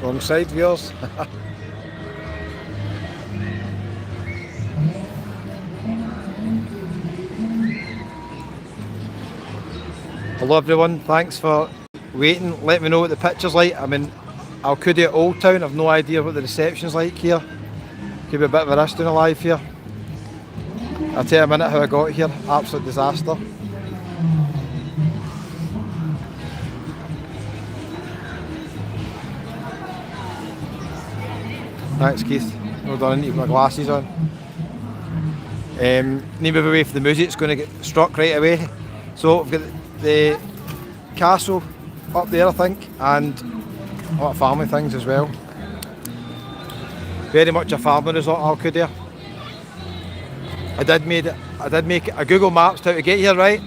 Wrong side, viewers. Hello everyone, thanks for waiting. Let me know what the picture's like. I'm in Alcudia Old Town. I've no idea what the reception's like here. Could be a bit of a risk doing a live here. I'll tell you in a minute how I got here. Absolute disaster. Thanks Keith. Well done, I need to put my glasses on. Need to move away from the music, it's going to get struck right away. So we've got the castle up there I think, and a lot of family things as well. Very much a family resort, Alcudia. I did make a Google Maps how to get here, right?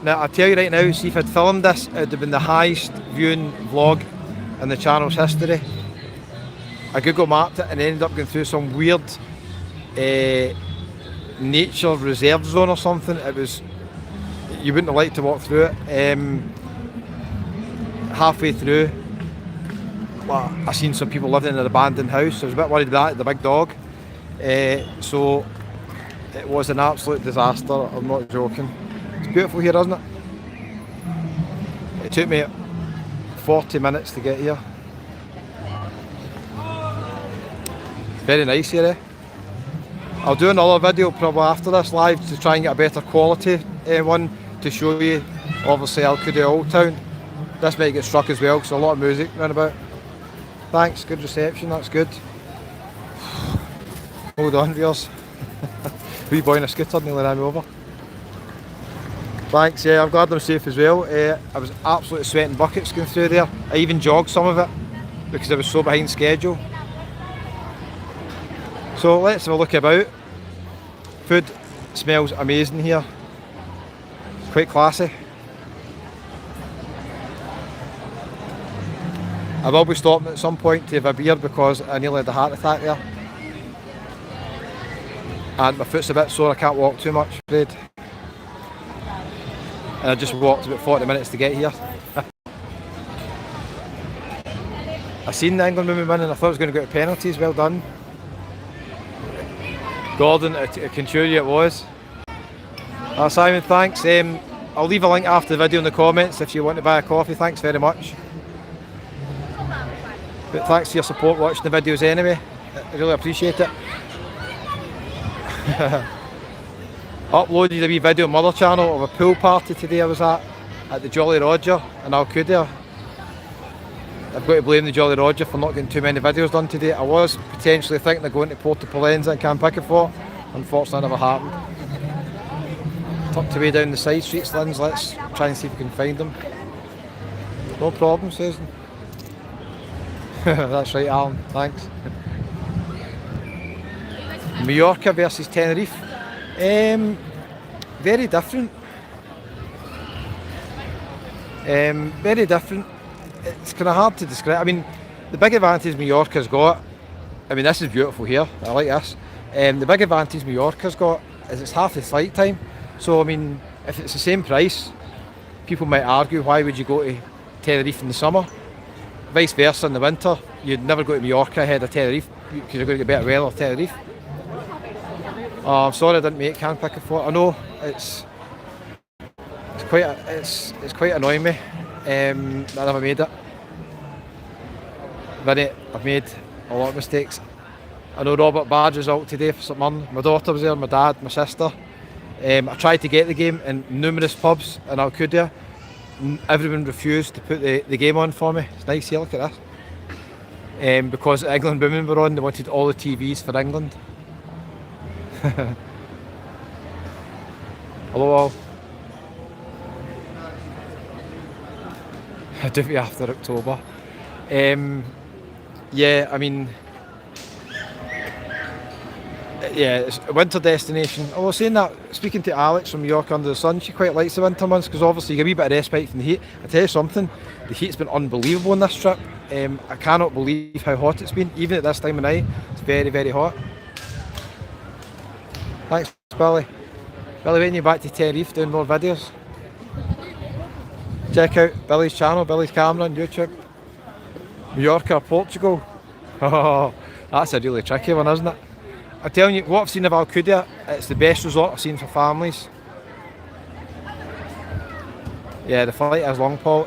Now I'll tell you right now, see if I'd filmed this, it would have been the highest viewing vlog in the channel's history. I Google mapped it and ended up going through some weird nature reserve zone or something. It was, you wouldn't have liked to walk through it. Halfway through, well, I seen some people living in an abandoned house. I was a bit worried about that, the big dog. So it was an absolute disaster, I'm not joking. It's beautiful here, isn't it? It took me 40 minutes to get here. Very nice here, eh? I'll do another video probably after this live to try and get a better quality one to show you, obviously Alcudia Old Town. This might get struck as well because there's a lot of music round about. Thanks, good reception, that's good. Hold on viewers. Wee boy in a scooter nearly ran me over. Thanks, yeah, I'm glad I'm safe as well. I was absolutely sweating buckets going through there. I even jogged some of it because I was so behind schedule. So let's have a look about. Food smells amazing here. Quite classy. I will be stopping at some point to have a beer because I nearly had a heart attack there. And my foot's a bit sore, I can't walk too much, I'm afraid. And I just walked about 40 minutes to get here. I seen the England women win and I thought it was going to go to penalties, well done. Gordon, I can assure you it was. Simon, thanks. I'll leave a link after the video in the comments if you want to buy a coffee, thanks very much. But thanks for your support watching the videos anyway, I really appreciate it. Uploaded a wee video on my other channel of a pool party today I was at the Jolly Roger in Alcudia. I've got to blame the Jolly Roger for not getting too many videos done today. I was potentially thinking of going to Porto Polenza and Campickefort. Unfortunately, never happened. Tucked away down the side streets, Linz. Let's try and see if we can find them. No problem, Susan. That's right, Alan. Thanks. Majorca versus Tenerife. Very different. Very different. It's kind of hard to describe. I mean, the big advantage Majorca's got, I mean this is beautiful here, I like this. The big advantage Majorca's got is it's half the flight time. So I mean, if it's the same price, people might argue why would you go to Tenerife in the summer? Vice versa in the winter, you'd never go to Majorca ahead of Tenerife because you're going to get better weather at Tenerife. I'm sorry I didn't make Campickefort. I know it's quite annoying me. I never made it. I've made a lot of mistakes. I know Robert Bad's result today for St Mirren. My daughter was there, my dad, my sister. I tried to get the game in numerous pubs in Alcudia. Everyone refused to put the game on for me. It's nice here, look at this. Because England women were on, they wanted all the TVs for England. Hello all. Duty after October. Yeah, I mean, yeah, it's a winter destination. I was saying that, speaking to Alex from York Under the Sun, she quite likes the winter months because obviously you get a wee bit of respite from the heat. I tell you something, the heat's been unbelievable on this trip. I cannot believe how hot it's been, even at this time of night. It's very, very hot. Thanks, Billy. Billy, when you're back to Tenerife doing more videos, check out Billy's channel, Billy's Camera on YouTube. Majorca, Portugal. Oh, that's a really tricky one, isn't it? I'm telling you, what I've seen of Alcudia, it's the best resort I've seen for families. Yeah, the flight is long, Paul.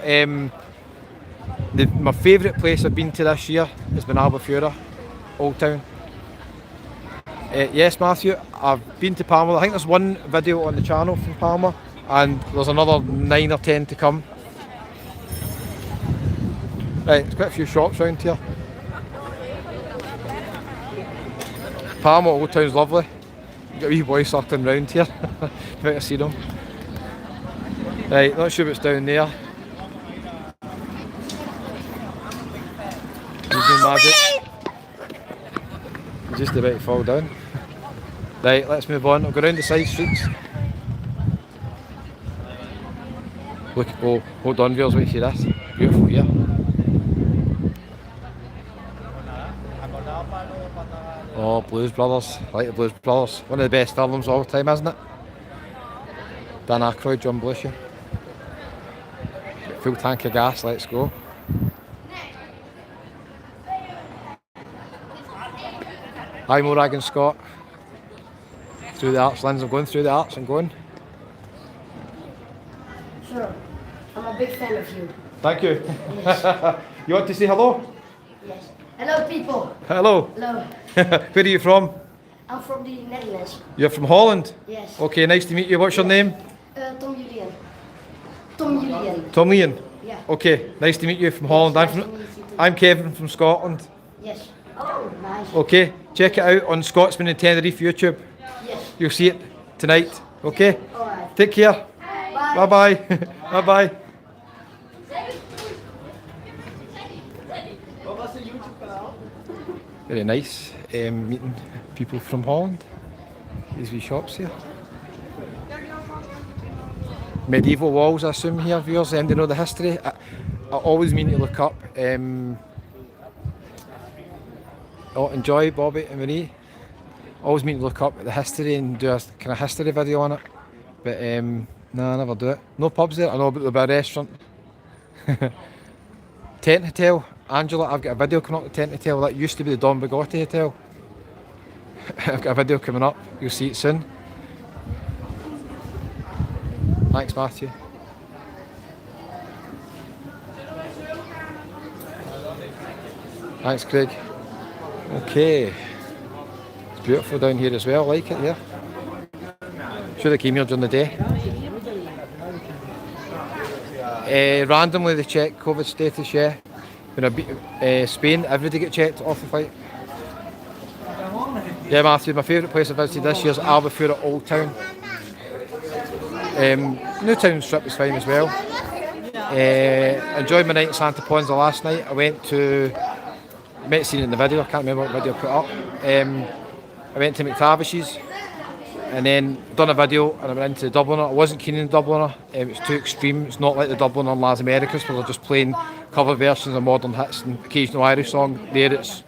My favourite place I've been to this year has been Albufeira, Old Town. Yes, Matthew, I've been to Palma. I think there's one video on the channel from Palma, and there's another 9 or 10 to come. Right, there's quite a few shops around here. Palma Old Town's lovely. Got a wee boy circling round here. You might have seen him. Right, not sure what's down there. Using magic. He's just about to fall down. Right, let's move on. I'll go round the side streets. Look, oh, hold on, viewers, wait to see this. Beautiful here. Oh, Blues Brothers. I like the Blues Brothers. One of the best albums of all time, isn't it? Dan Aykroyd, John Belushi. Full tank of gas, let's go. Hi, Morag and Scott. Through the arts, Linz, I'm going through the arts and going. Sure. I'm a big fan of you. Thank you. Yes. You want to say hello? Yes. Hello, people. Hello. Hello. Where are you from? I'm from the Netherlands. You're from Holland? Yes. Okay, nice to meet you. What's your name? Tom Julian. Tom Julian. Tom Ian? Yeah. Okay, nice to meet you from Holland. I'm Kevin from Scotland. Yes. Oh, nice. Okay, check it out on Scotsman and Tenerife YouTube. Yes. You'll see it tonight. Okay? Alright. Take care. Bye. Bye-bye. Bye-bye. Very nice meeting people from Holland. These wee shops here. Medieval walls, I assume here, viewers. They know the history. I always mean to look up. Enjoy Bobby and Marie. Always mean to look up the history and do a kind of history video on it. But no, I never do it. No pubs there. I know about the restaurant. Tent Hotel. Angela, I've got a video coming up at Tent Hotel. That used to be the Don Bigotti Hotel. I've got a video coming up. You'll see it soon. Thanks, Matthew. Thanks, Craig. Okay. It's beautiful down here as well. I like it here. Sure they came here during the day. Randomly they check COVID status, yeah. When I beat Spain, everybody get checked off the flight. Yeah, Matthew, my favourite place I visited this year is Albufeira Old Town. Newtown Strip was fine as well. Enjoyed my night at Santa Ponza last night. I went to, you might have seen it in the video, I can't remember what video I put up. I went to McTavish's and then done a video and I went into the Dubliner. I wasn't keen on the Dubliner, it's too extreme. It's not like the Dubliner in Las Americas where they're just playing cover versions of modern hits and occasional Irish song. There it's,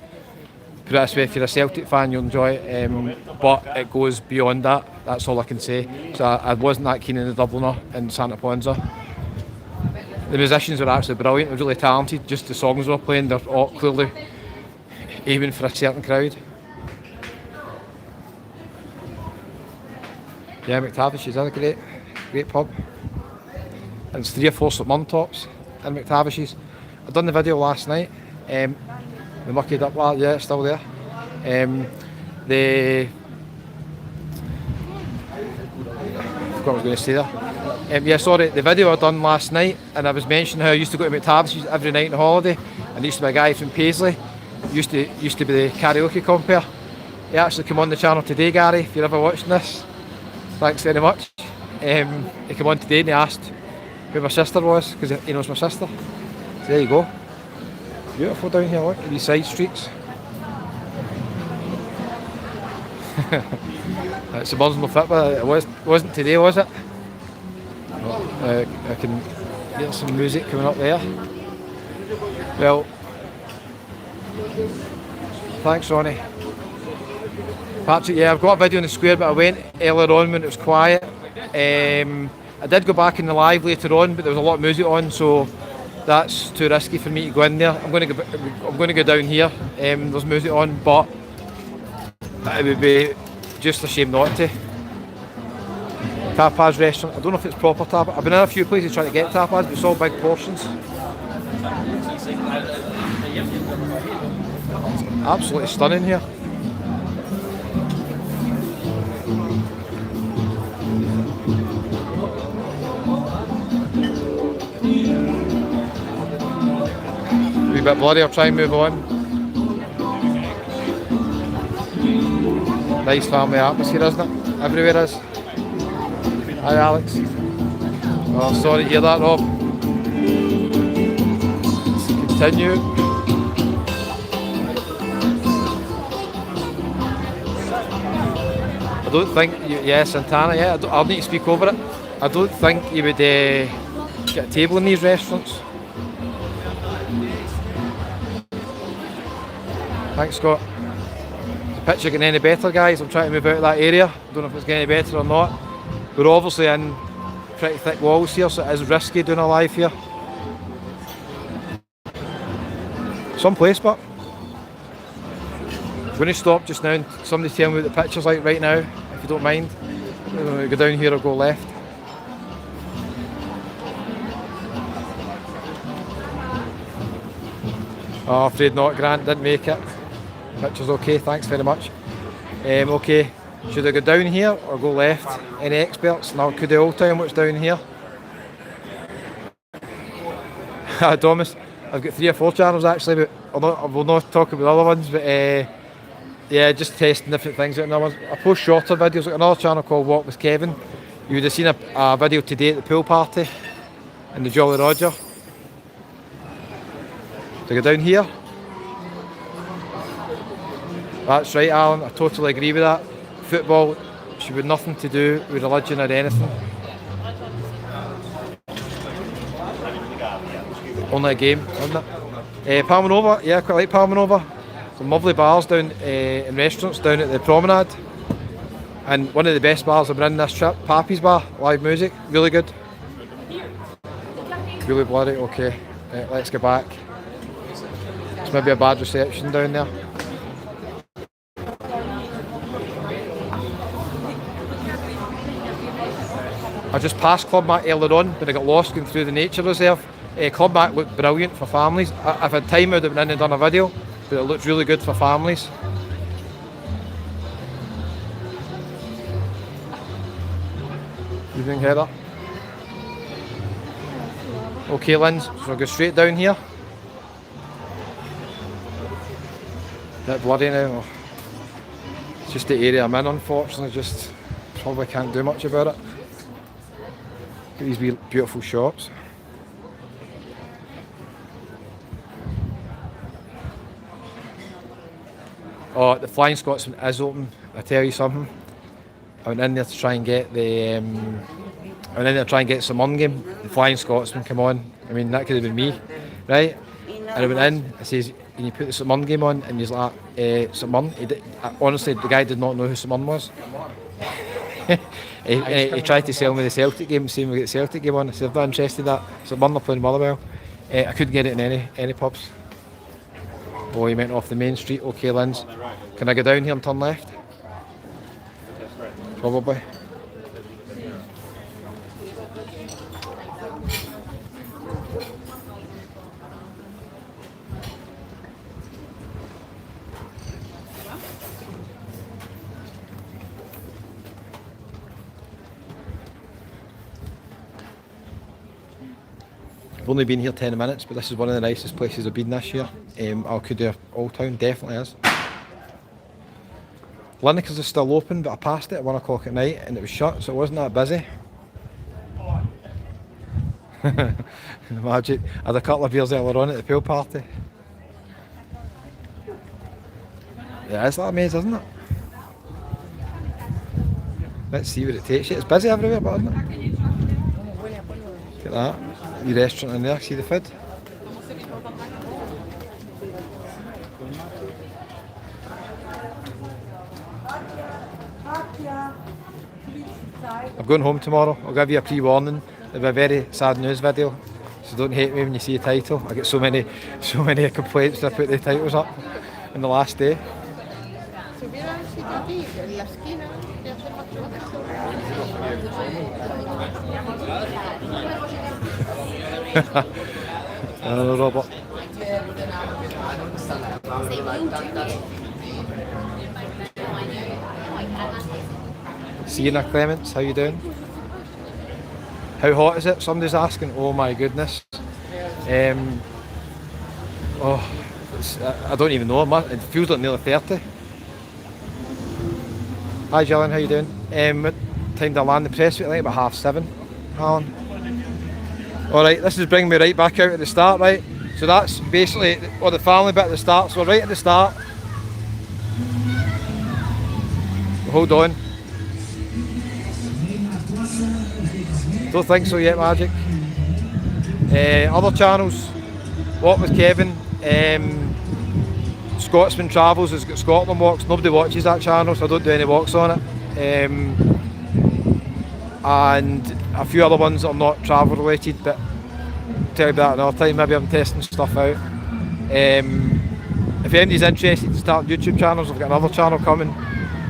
put it this way, if you're a Celtic fan you'll enjoy it, but it goes beyond that, that's all I can say. So I wasn't that keen on the Dubliner in Santa Ponza. The musicians were actually brilliant, they were really talented, just the songs they were playing, they're all clearly aiming for a certain crowd. Yeah, McTavish's is a great pub. And it's 3 or 4 St Mum tops in McTavish's. I done the video last night. The muckied up lad, yeah, it's still there. I forgot what I was going to say there. Yeah, sorry, the video I done last night, and I was mentioning how I used to go to McTavish's every night on holiday, and there used to be a guy from Paisley, used to be the karaoke compere. He actually came on the channel today, Gary, if you're ever watching this. Thanks very much. He came on today and he asked who my sister was, because he knows my sister. So there you go. Beautiful down here, look, these side streets. It's the birds no fit, but it wasn't today, was it? Well, I can get some music coming up there. Well, thanks, Ronnie. Patrick, yeah, I've got a video in the square, but I went earlier on when it was quiet. I did go back in the live later on, but there was a lot of music on, so that's too risky for me to go in there. I'm going to go down here. There's music on, but it would be just a shame not to. Tapas restaurant. I don't know if it's proper tapas. I've been in a few places trying to get tapas, but it's all big portions. It's absolutely stunning here. A wee bit bloody, I'll try and move on. Nice family atmosphere, isn't it? Everywhere is. Hi Alex. Oh, sorry to hear that, Rob. Let's continue. I don't think, yeah, Santana, yeah, I'll need to speak over it. I don't think you would get a table in these restaurants. Thanks, Scott. Is the picture getting any better, guys? I'm trying to move out of that area. Don't know if it's getting any better or not. We're obviously in pretty thick walls here, so it is risky doing a live here. Some place, but I'm going to stop just now and somebody tell me what the picture's like right now, if you don't mind. Go down here or go left. Oh, afraid not, Grant, didn't make it. Picture's okay, thanks very much. Okay, should I go down here or go left? Any experts? Now, could the Old Town, what's down here? Thomas, I've got 3 or 4 channels actually, but I will not talk about the other ones, but yeah, just testing different things out. I post shorter videos, like another channel called Walk with Kevin. You would have seen a video today at the pool party in the Jolly Roger. To go down here. That's right, Alan, I totally agree with that. Football should have nothing to do with religion or anything. Only a game, isn't it? Palmanova, yeah, I quite like Palmanova. Some lovely bars down and restaurants down at the promenade. And one of the best bars I've been in this trip, Pappy's Bar, live music, really good. Really bloody, okay. Let's get back. It's maybe a bad reception down there. I just passed Club Mac earlier on, but I got lost going through the nature reserve. Club Mac looked brilliant for families. If I had time, I would have been in and done a video, but it looked really good for families. Evening, Heather. Okay, Lynn, so I'll go straight down here. Bit bloody now. It's just the area I'm in, unfortunately. Just probably can't do much about it. Look at these beautiful shops. Oh, the Flying Scotsman is open. I tell you something. I went in there to try and get some on-game. The Flying Scotsman, come on. I mean, that could have been me, right? And I went in, I says, can you put the St. game on? And he's like, St. Honestly, the guy did not know who St. was. he tried to sell me the Celtic game, saying we get the Celtic game on. I said, I'm not interested in that. St. are playing Motherwell. I couldn't get it in any pubs. Oh, he went off the main street. Okay, Linz. Can I go down here and turn left? Probably. I've only been here 10 minutes, but this is one of the nicest places I've been this year. Alcudia Old Town definitely is. Lineker's is still open, but I passed it at 1 o'clock at night and it was shut, so it wasn't that busy. Magic. I had a couple of beers earlier on at the pool party. Yeah, it's like a maze, isn't it? Let's see where it takes you. It's busy everywhere, but isn't it? Look at that. The restaurant in there, see the food? I'm going home tomorrow. I'll give you a pre-warning. There'll be a very sad news video. So don't hate me when you see a title. I get so many complaints when I put the titles up on the last day. Si hubiera un sitio aquí, en la esquina, de hacer maquillaje. Another Robert. Sienna Clements, how you doing? How hot is it? Somebody's asking. Oh my goodness. I don't even know. It feels like nearly 30. Hi Gillian, how you doing? What time to land the press week? I think about 7:30, Alan. Alright, this is bringing me right back out at the start, right? So that's basically the family bit at the start. So we're right at the start. Hold on. Don't think so yet, Magic. Other channels, Walk with Kevin, Scotsman Travels has got Scotland walks. Nobody watches that channel, so I don't do any walks on it. And a few other ones that are not travel related, but I'll tell you about that another time. Maybe I'm testing stuff out. If anybody's interested in starting YouTube channels, I've got another channel coming.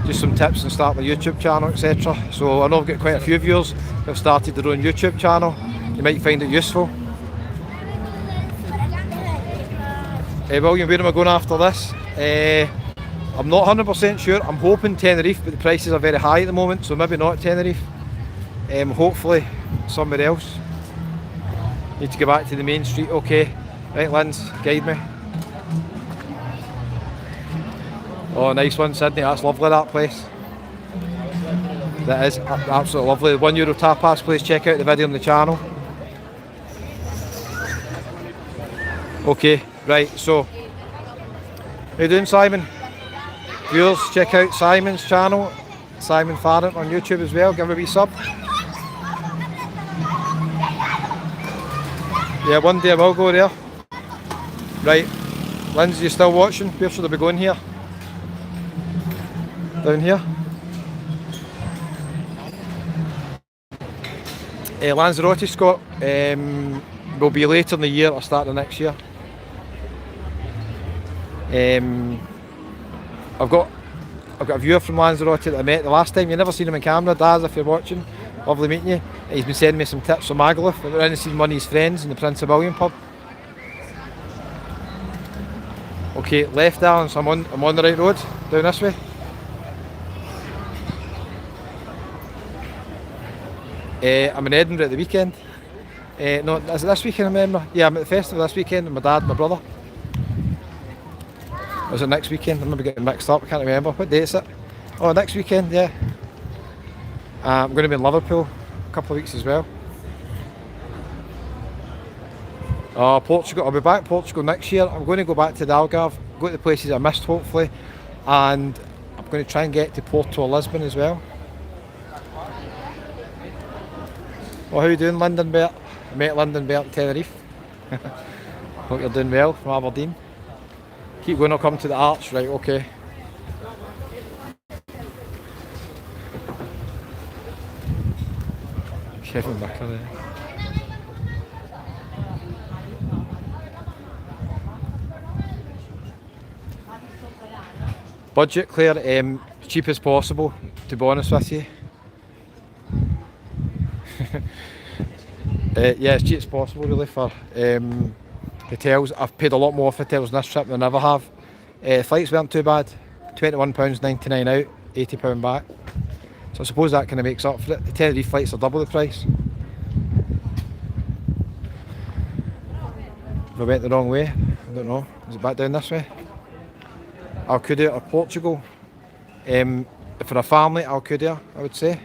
Just some tips on starting a YouTube channel, etc. So I know I've got quite a few viewers who have started their own YouTube channel. You might find it useful. William, where am I going after this? I'm not 100% sure. I'm hoping Tenerife, but the prices are very high at the moment, so maybe not Tenerife. Hopefully somewhere else. Need to go back to the main street. Okay, right, Linz, guide me. Oh, nice one, Sydney. That's lovely, that place. That is absolutely lovely. The €1 tapas place. Check out the video on the channel. Okay, right. So, how you doing, Simon? Viewers, check out Simon's channel, Simon Farrant on YouTube as well. Give him a wee sub. Yeah, one day I will go there. Right, Lindsay, you still watching? Where should I be going here? Down here. Lanzarote, Scott, will be later in the year or start of next year. I've got a viewer from Lanzarote that I met the last time. You never seen him in camera, Daz, if you're watching. Lovely meeting you. He's been sending me some tips from Magaluf. I went in and seen one of his friends in the Prince of William pub. Okay, left, Alan, so I'm on the right road, down this way. I'm in Edinburgh at the weekend. No, is it this weekend I'm in Edinburgh? Yeah, I'm at the festival this weekend with my dad and my brother. Or is it next weekend? I'm maybe getting mixed up, I can't remember. What day is it? Oh, next weekend, yeah. I'm going to be in Liverpool a couple of weeks as well. Portugal, I'll be back Portugal next year. I'm going to go back to the Algarve, go to the places I missed hopefully, and I'm going to try and get to Porto or Lisbon as well. Well, how are you doing, Lyndon Bert? I met Lyndon Bert in Tenerife. Hope you're doing well from Aberdeen. Keep going, I'll come to the arch, right, okay. Kevin Baker there. Budget, Claire, cheap as possible, to be honest with you. Yeah, as cheap as possible really for hotels. I've paid a lot more for hotels on this trip than I ever have. Flights weren't too bad, £21.99 out, £80 back. So I suppose that kind of makes up for it. The Tenerife flights are double the price. If I went the wrong way, I don't know. Is it back down this way? Alcudia or Portugal. For a family, Alcudia, I would say.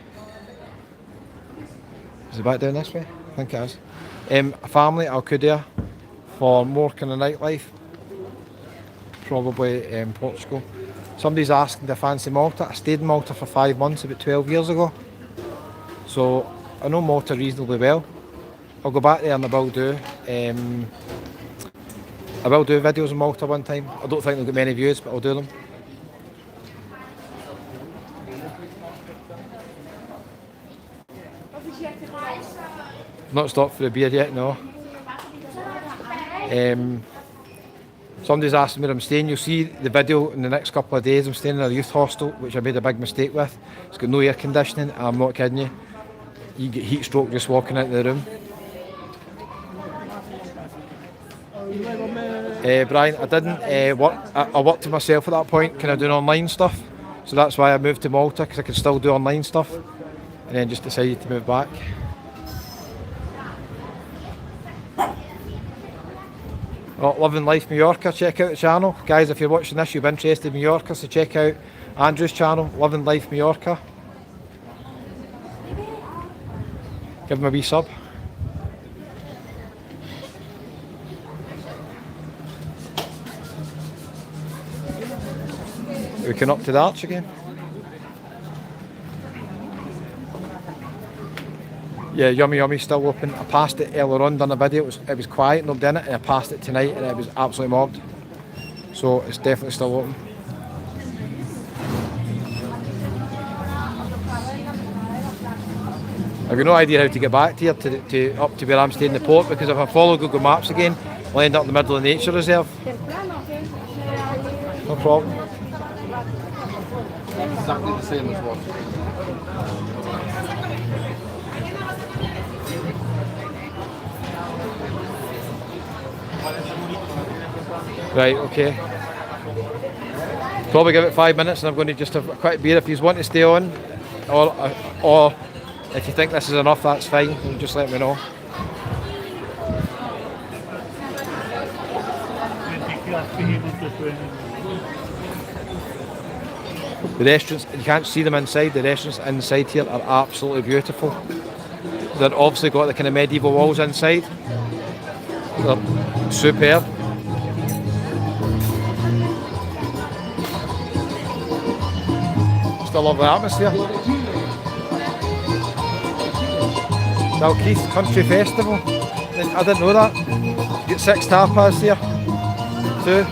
Is it back down this way? I think it is. A family, Alcudia. For more kind of nightlife, probably Portugal. Somebody's asking to fancy Malta. I stayed in Malta for 5 months about 12 years ago. So I know Malta reasonably well. I'll go back there and I will do videos in Malta one time. I don't think they'll get many views, but I'll do them. Not stopped for a beer yet, no. Somebody's asking where I'm staying. You'll see the video in the next couple of days. I'm staying in a youth hostel, which I made a big mistake with. It's got no air conditioning, and I'm not kidding you. You get heat stroke just walking into the room. Brian, I didn't work. I worked to myself at that point, kind of doing online stuff. So that's why I moved to Malta, because I could still do online stuff. And then just decided to move back. Oh, Living Life Majorca, check out the channel. Guys, if you're watching this, you'll be interested in Majorca, so check out Andrew's channel, Living Life Majorca. Give him a wee sub. We can up to the arch again. Yeah, Yummy Yummy's still open. I passed it earlier on, done a video. It was quiet, nobody in it, and I passed it tonight and it was absolutely mobbed. So it's definitely still open. I've got no idea how to get back to here, to up to where I'm staying in the port, because if I follow Google Maps again, I'll end up in the middle of the nature reserve. No problem. Exactly the same as one. Right, okay. Probably give it 5 minutes and I'm going to just have a quick beer. If you want to stay on, or if you think this is enough, that's fine. You just let me know. The restaurants, you can't see them inside. The restaurants inside here are absolutely beautiful. They've obviously got the kind of medieval walls inside. They're superb. Just a lovely atmosphere. Dalkeith Country Festival. I didn't know that. You get 6 tapas here. 2.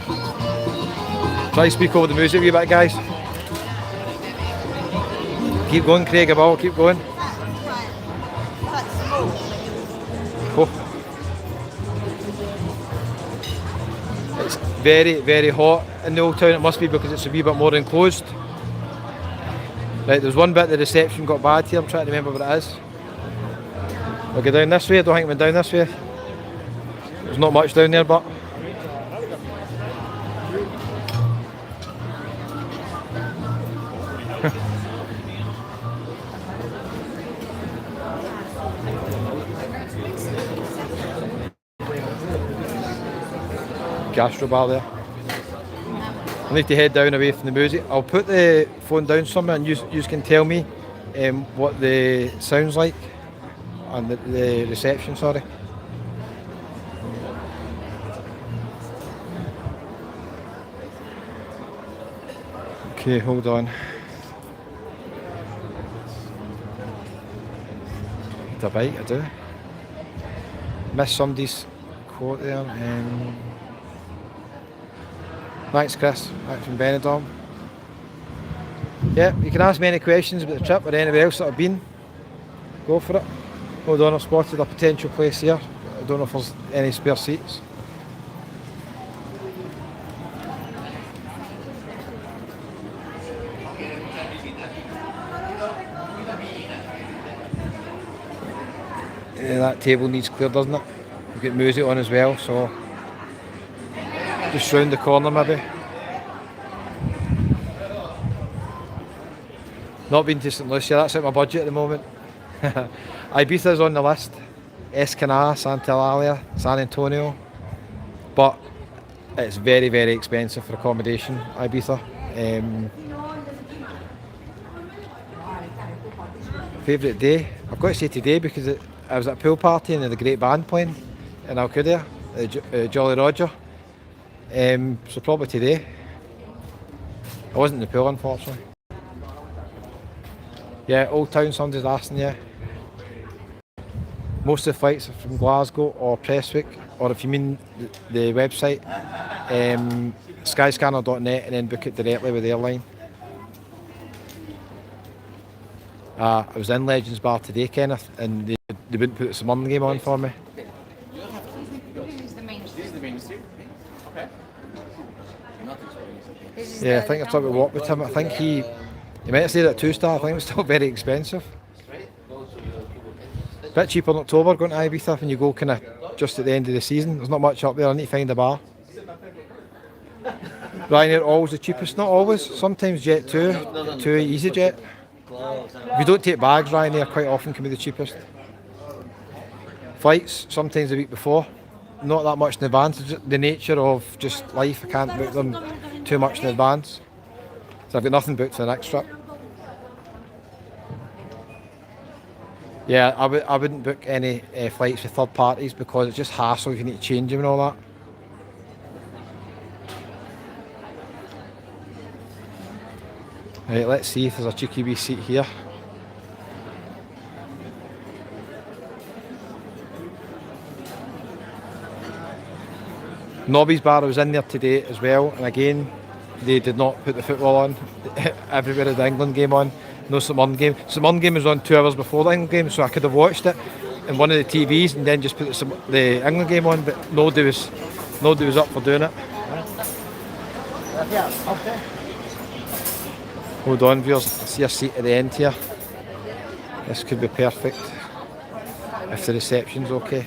Try to speak over the music a wee bit, guys. Keep going, Craig, I will. Keep going. Oh. It's very, very hot in the old town. It must be because it's a wee bit more enclosed. Right, there's one bit the reception got bad here. I'm trying to remember what it is. We'll go down this way. I don't think we went down this way. There's not much down there, but gastro bar there. I need to head down away from the music. I'll put the phone down somewhere and you can tell me what the sound's like and the reception, sorry. Okay, hold on. Need a bite, I do. Missed somebody's quote there. Thanks, Chris. Thanks from Benidorm. Yeah, you can ask me any questions about the trip or anywhere else that I've been. Go for it. Hold on, I've spotted a potential place here. I don't know if there's any spare seats. Yeah, that table needs cleared, doesn't it? We've got music on as well, so just round the corner maybe. Not been to St Lucia, that's out my budget at the moment. Ibiza's on the list. Escana, Santa Eulalia, San Antonio. But it's very, very expensive for accommodation, Ibiza. Favourite day? I've got to say today because I was at a pool party and they had a great band playing in Alcudia, Jolly Roger. So probably today. I wasn't in the pool, unfortunately. Yeah, Old Town, somebody's asking, yeah. Most of the flights are from Glasgow or Prestwick, or if you mean the website, skyscanner.net, and then book it directly with the airline. I was in Legends Bar today, Kenneth, and they wouldn't put the Smurn game on for me. Yeah, I think I took a walk with him. I think he might have stayed at 2-star. I think it was still very expensive. Bit cheaper in October going to Ibiza when you go kind of just at the end of the season. There's not much up there. I need to find a bar. Ryanair always the cheapest, not always. Sometimes Jet2, EasyJet. If you don't take bags, Ryanair quite often can be the cheapest. Flights sometimes the week before, not that much in advance. It's just the nature of just life. I can't book them too much in advance, so I've got nothing booked for the next trip. Yeah, I wouldn't book any flights with third parties because it's just hassle. You need to change them and all that. Right, let's see if there's a cheeky wee seat here. Nobby's bar was in there today as well, and again, they did not put the football on. Everywhere had the England game on, no St Mirren game. St Mirren game was on 2 hours before the England game, so I could have watched it in one of the TVs and then just put the England game on, but nobody was up for doing it. Hold on, viewers, I see a seat at the end here. This could be perfect if the reception's okay.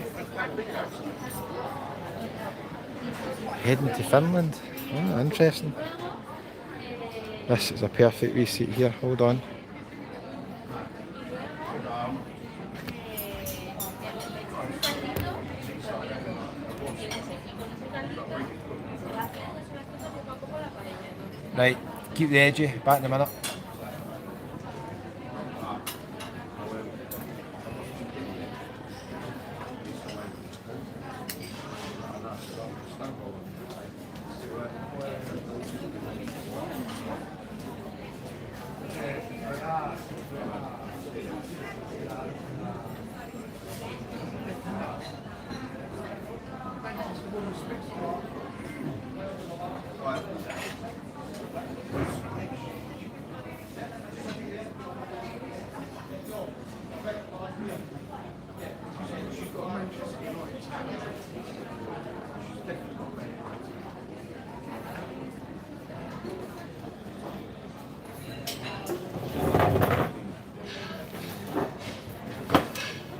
Heading to Finland. Oh, interesting. This is a perfect wee seat here. Hold on. Right, keep the edgy. Back in a minute.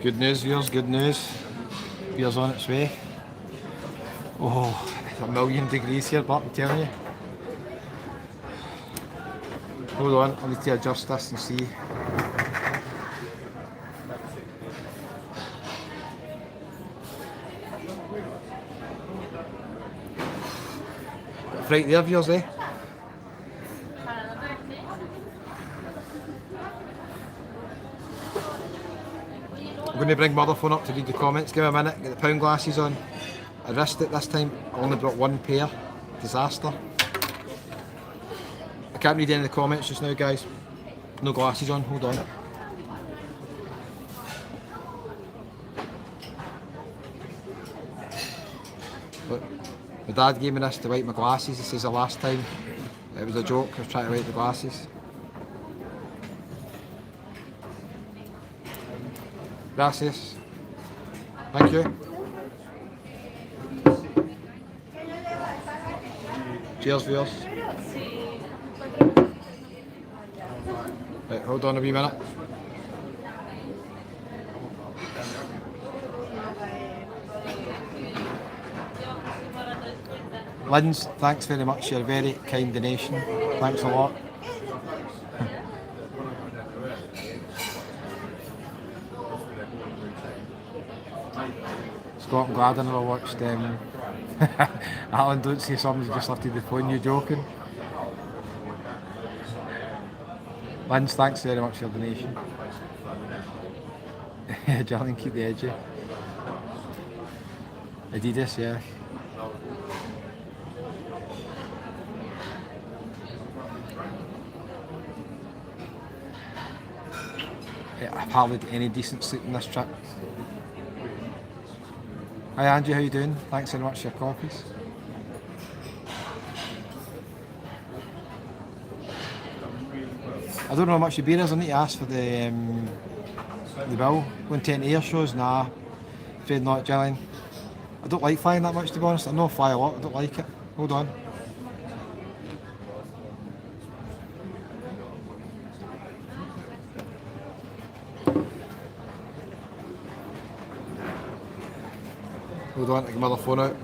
Good news, viewers, good news. Beer's on its way. Oh, it's a million degrees here, but I'm telling you. Hold on, I need to adjust this and see. Right there, viewers, eh? I'm going to bring Motherphone up to read the comments. Give me a minute, get the pound glasses on. I risked it this time, I only brought one pair. Disaster. I can't read any of the comments just now, guys. No glasses on, hold on. Look, my dad gave me this to wipe my glasses. He says the last time it was a joke, I was trying to wipe the glasses. Gracias. Thank you. Cheers, viewers. Right, hold on a wee minute. Linz, thanks very much. You're a very kind donation. Thanks a lot. Scott and Gladden I watched Alan, don't say something, you just lifted the phone, you joking? Linz, thanks very much for your donation. Gillian, keep the edgy. Adidas, yeah. I've hardly had any decent sleep in this trip. Hi Angie, how you doing? Thanks very much for your copies. I don't know how much the beer is. I need to ask for the bill. Going to any air shows? Nah, afraid not, Gillian. I don't like flying that much, to be honest. I know I fly a lot, I don't like it. Hold on. Hold on, to get my other phone out.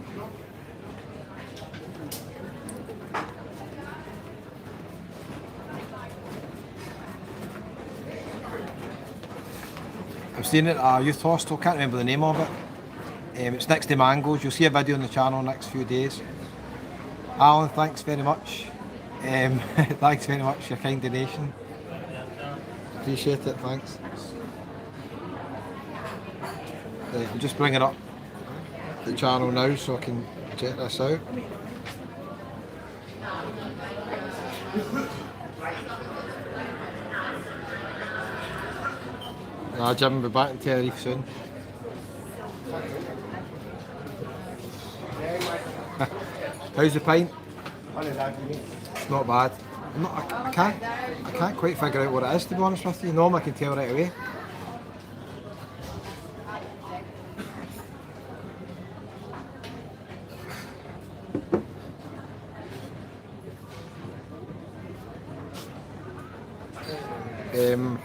I've seen it at a youth hostel, can't remember the name of it. It's next to Mangoes. You'll see a video on the channel next few days. Alan, thanks very much. Thanks very much for your kind donation. Appreciate it, thanks. I'm just bringing up the channel now so I can check this out. Jim will be back in Tenerife soon. How's the pint? It's not bad. I can't quite figure out what it is, to be honest with you. Normally I can tell right away. Um,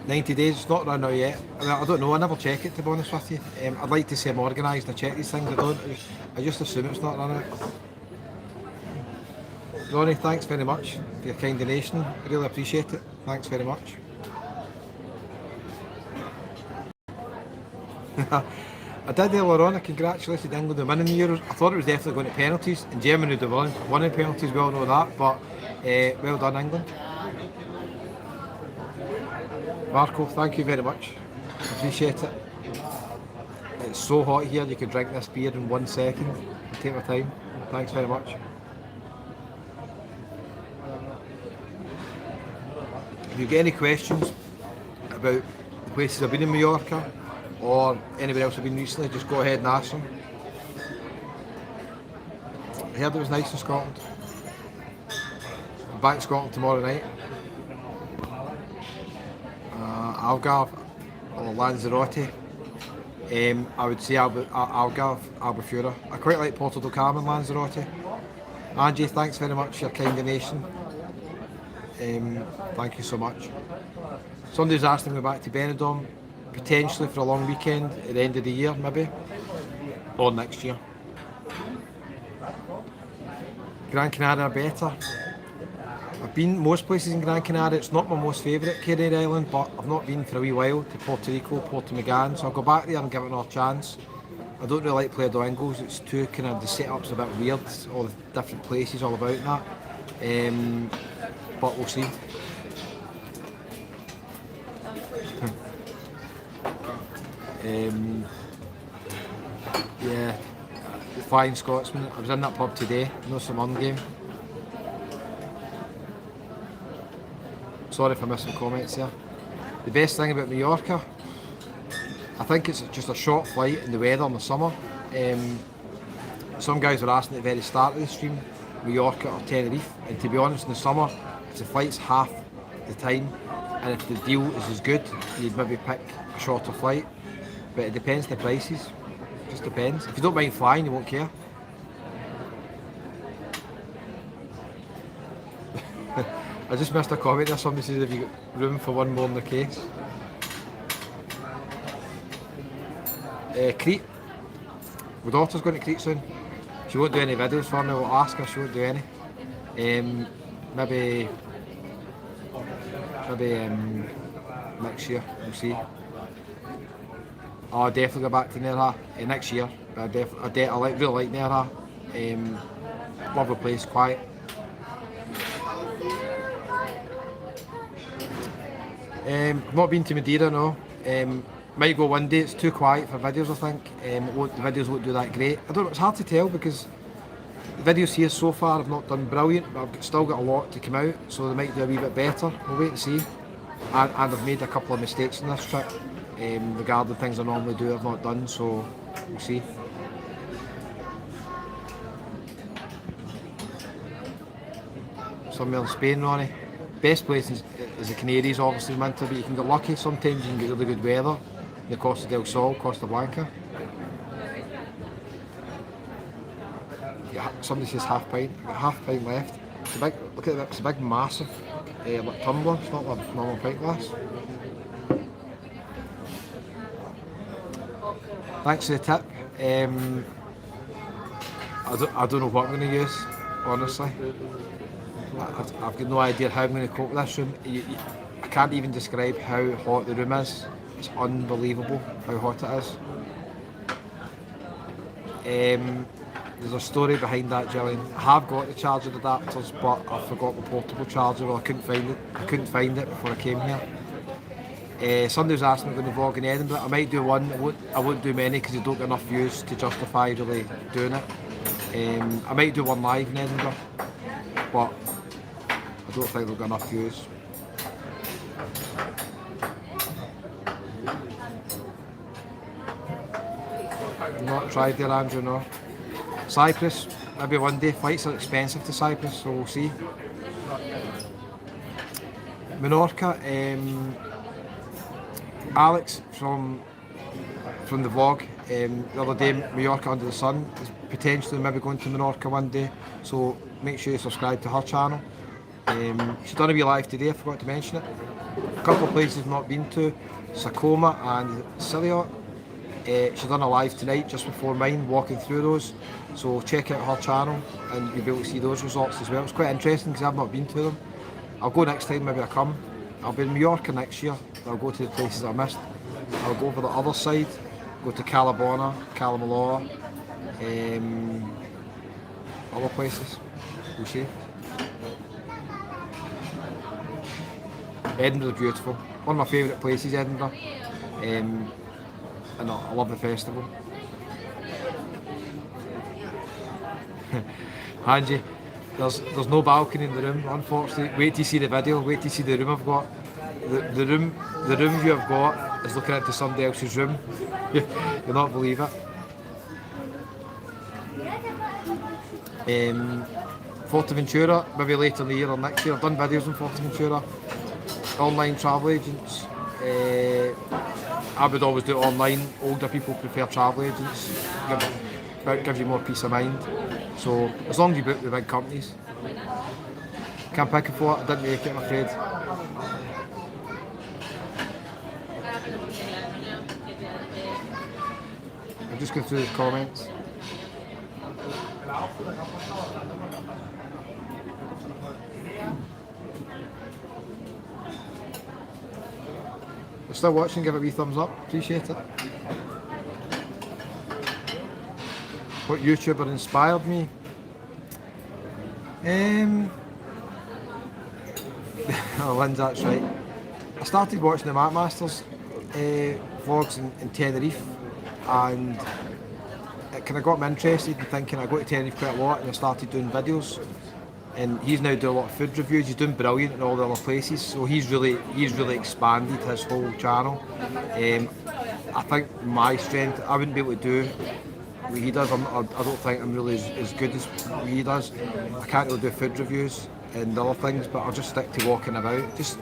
90 days, it's not run out yet. I don't know, I never check it, to be honest with you. I'd like to say I'm organised and I check these things, I don't. I just assume it's not run out. Ronnie, thanks very much for your kind donation. I really appreciate it. Thanks very much. I did earlier on, I congratulated England on winning the Euros. I thought it was definitely going to penalties, and Germany would have won in penalties, we all know that, but well done England. Marco, thank you very much. Appreciate it. It's so hot here, you could drink this beer in 1 second. Take my time. Thanks very much. If you get any questions about the places I've been in Majorca or anywhere else I've been recently, just go ahead and ask them. I heard it was nice in Scotland. I'm back in Scotland tomorrow night. Algarve or Lanzarote. I would say Algarve, Albufeira. I quite like Porto do Carmo and Lanzarote. Angie, thanks very much for your kind donation. Thank you so much. Somebody's asking me back to Benidorm, potentially for a long weekend at the end of the year maybe, or next year. Gran Canaria better. I've been most places in Gran Canaria. It's not my most favourite Canary Island, but I've not been for a wee while to Puerto Rico, Puerto Magan, so I'll go back there and give it another chance. I don't really like Playa do Angles, it's too kind of, the setup's a bit weird, all the different places all about that. But we'll see. Yeah, the Flying Scotsman. I was in that pub today, no Simon game. Sorry if I missed some comments there. The best thing about Majorca, I think it's just a short flight in the weather in the summer. Some guys were asking at the very start of the stream, Majorca or Tenerife, and to be honest, in the summer, if the flight's half the time, and if the deal is as good, you'd maybe pick a shorter flight. But it depends on the prices. It just depends. If you don't mind flying, you won't care. I just missed a comment there. Somebody says, have you got room for one more in the case? Crete. My daughter's going to Crete soon. She won't do any videos for me. I'll ask her, she won't do any. Maybe next year, we'll see. I'll definitely go back to Nerha next year. I really like Nerha. Lovely place, quiet. Not been to Madeira, no. Might go one day. It's too quiet for videos, I think. The videos won't do that great. I don't know. It's hard to tell because the videos here so far have not done brilliant, but I've still got a lot to come out, so they might do a wee bit better. We'll wait and see. And I've made a couple of mistakes in this trip regarding things I normally do I've not done, so we'll see. Somewhere in Spain, Ronnie. Best place is the Canaries, obviously, in winter, but you can get lucky. Sometimes you can get really good weather. The Costa del Sol, Costa Blanca. Yeah, somebody says half pint. I've got half pint left. It's a big, look at that, it's a big, massive like tumbler. It's not a normal pint glass. Thanks for the tip. Um, I don't know what I'm going to use, honestly. I've got no idea how I'm going to cope with this room. I can't even describe how hot the room is. It's unbelievable how hot it is. There's a story behind that, Gillian. I have got the charger adapters, but I forgot the portable charger, or I couldn't find it. I couldn't find it before I came here. Somebody was asking me going to vlog in Edinburgh. I might do one. I won't do many because I don't get enough views to justify really doing it. I might do one live in Edinburgh, but I don't think they'll get enough views. Not tried there, Andrew, no. Cyprus, maybe one day. Flights are expensive to Cyprus, so we'll see. Majorca, Alex from the vlog the other day, Majorca Under the Sun, is potentially maybe going to Majorca one day, so make sure you subscribe to her channel. She's done a wee live today, I forgot to mention it. A couple of places I've not been to, Sakoma and Siliot. She's done a live tonight just before mine, walking through those, so check out her channel and you'll be able to see those results as well. It's quite interesting because I've not been to them. I'll go next time, maybe I come. I'll be in Majorca next year. I'll go to the places I missed. I'll go over the other side, go to Calabona, Calamaloa, other places. We'll see. Edinburgh's beautiful. One of my favourite places, Edinburgh. And I love the festival. Angie, there's no balcony in the room, unfortunately. Wait till you see the video, wait till you see the room I've got. The room view I've got is looking into somebody else's room. You'll not believe it. Forteventura, maybe later in the year or next year. I've done videos on Forteventura. Online travel agents. I would always do it online. Older people prefer travel agents. Gives you more peace of mind. So as long as you book the big companies. Can't pick a for it. I didn't make it, I'm afraid. I'm just going through the comments. If you're still watching, give it a wee thumbs up. Appreciate it. What YouTuber inspired me? Oh, Lynn's, that's right. I started watching the Map Masters vlogs in Tenerife, and it kind of got me interested in thinking. I go to Tenerife quite a lot, and I started doing videos. And he's now doing a lot of food reviews. He's doing brilliant in all the other places, so he's really expanded his whole channel. I think my strength, I wouldn't be able to do what he does. I don't think I'm really as good as what he does. I can't really do food reviews and other things, but I'll just stick to walking about, just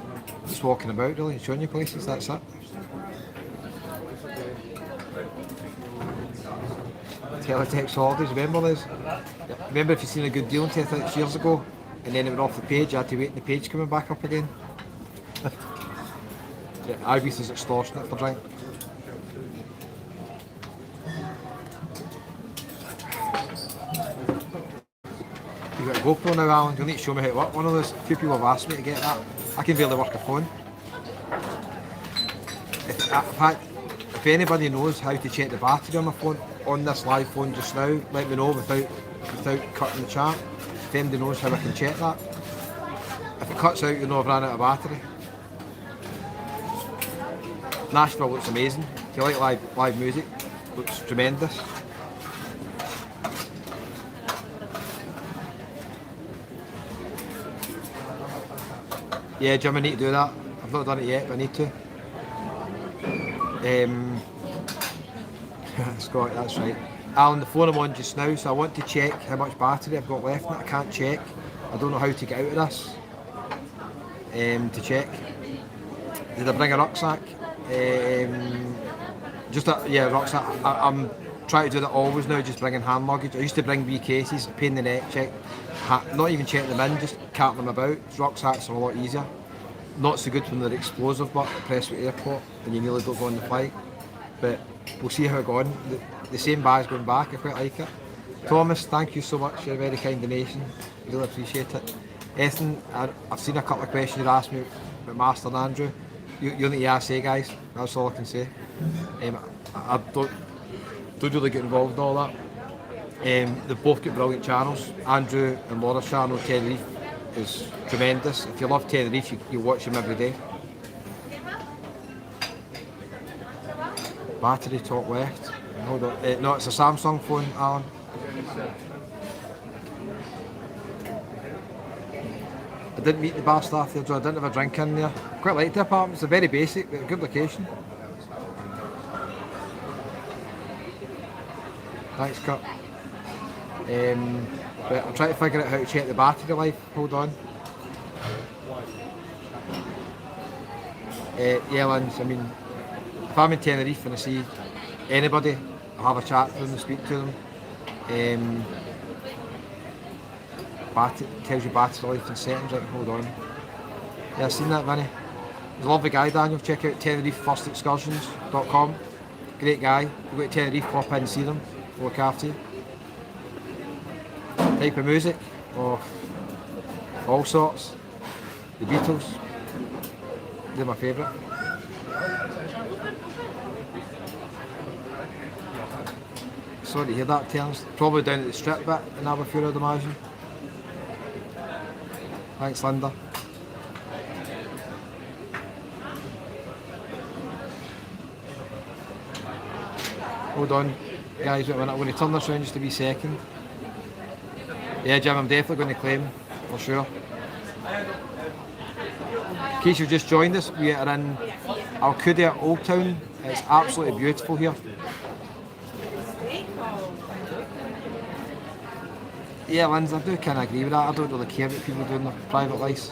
walking about really, showing you places. That's it. Teletext holidays, remember those? Remember if you've seen a good deal on Teletext years ago and then it went off the page, you had to wait and the page coming back up again? Yeah, Ibis is extortionate for drink. You've got a GoPro now, Alan, you'll need to show me how to work one of those. A few people have asked me to get that. I can barely work a phone. If anybody knows how to check the battery on my phone, on this live phone just now, let me know without cutting the chat. If anybody knows how I can check that. If it cuts out, you know I've ran out of battery. Nashville looks amazing. If you like live music, looks tremendous. Yeah, Jim, I need to do that. I've not done it yet, but I need to. Scott, that's right. Alan, the phone I'm on just now, so I want to check how much battery I've got left in it. I can't check. I don't know how to get out of this. To check. Did I bring a rucksack? Rucksack. I'm trying to do that always now, just bringing hand luggage. I used to bring wee cases, a pain in the neck, not even check them in, just cart them about. Rucksacks are a lot easier. Not so good when they're explosive, but at Prestwick Airport, when you nearly don't go on the flight. but we'll see how it goes. The same bag's going back. I quite like it. Thomas, thank you so much. You're a very kind donation. Really appreciate it. Ethan, I've seen a couple of questions you asked me about Master and Andrew. You're the ESA guys. That's all I can say. I don't really get involved in all that. They've both got brilliant channels. Andrew and Laura's channel, Tenerife, is tremendous. If you love Tenerife, you watch them every day. Battery top left. Hold on. No, it's a Samsung phone, Alan. I didn't meet the bar staff there, so I didn't have a drink in there. Quite like the apartment. It's a very basic, but a good location. Thanks, Kurt. But I'm trying to figure out how to check the battery life. Hold on. Yeah, Lins, I mean, if I'm in Tenerife and I see anybody, I'll have a chat with them and speak to them. Tells you battery life and settings. Right, hold on. Yeah, I've seen that, Vinny. He's a lovely guy, Daniel. Check out tenerifefirstexcursions.com. Great guy. You go to Tenerife, pop in and see them. They'll look after you. Type of music, all sorts. The Beatles, they're my favourite. Sorry to hear that, Terence. Probably down at the strip bit in Aberfoyle, I'd imagine. Thanks, Linda. Hold on, guys, wait a minute. I'm going to turn this around just a wee second. Yeah, Jim, I'm definitely going to claim, for sure. In case you've just joined us, we are in Alcudia Old Town. It's absolutely beautiful here. Yeah, Lindsay, I do kind of agree with that. I don't really care what people do in their private lives.